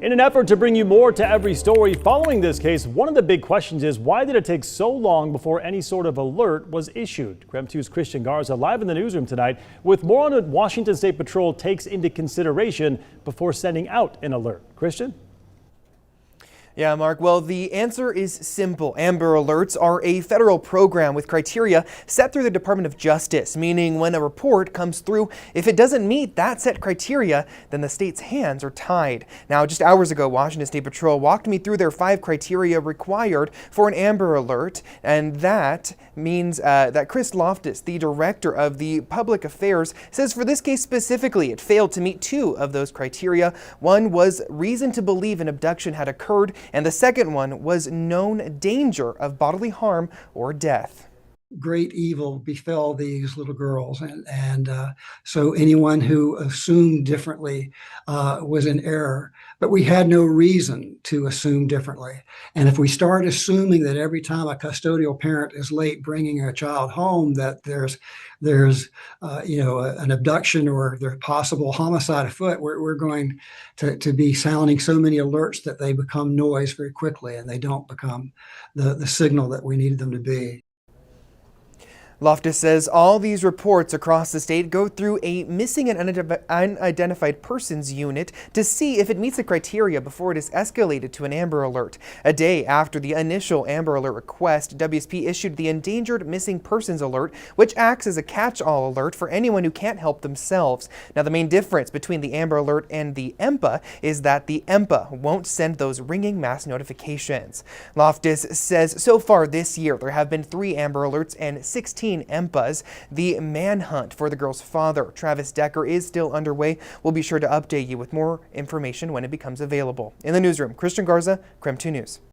In an effort to bring you more to every story following this case, one of the big questions is why did it take so long before any sort of alert was issued? KREM 2's Christian Garza live in the newsroom tonight with more on what Washington State Patrol takes into consideration before sending out an alert. Christian? Yeah, Mark. Well, the answer is simple. Amber Alerts are a federal program with criteria set through the Department of Justice, meaning when a report comes through, if it doesn't meet that set criteria, then the state's hands are tied. Now, just hours ago, Washington State Patrol walked me through their 5 criteria required for an Amber Alert, and that means that Chris Loftus, the director of the Public Affairs, says for this case specifically, it failed to meet 2 of those criteria. One was reason to believe an abduction had occurred, and the second one was known danger of bodily harm or death. Great evil befell these little girls, and so anyone who assumed differently was in error. But we had no reason to assume differently. And if we start assuming that every time a custodial parent is late bringing a child home, that there's an abduction or there's possible homicide afoot, we're going to be sounding so many alerts that they become noise very quickly, and they don't become the signal that we needed them to be. Loftus says all these reports across the state go through a missing and unidentified persons unit to see if it meets the criteria before it is escalated to an Amber Alert. A day after the initial Amber Alert request, WSP issued the Endangered Missing Persons Alert, which acts as a catch-all alert for anyone who can't help themselves. Now, the main difference between the Amber Alert and the EMPA is that the EMPA won't send those ringing mass notifications. Loftus says so far this year there have been 3 Amber Alerts and 16 EMPAs. The manhunt for the girl's father, Travis Decker, is still underway. We'll be sure to update you with more information when it becomes available. In the newsroom, Christian Garza, KREM 2 News.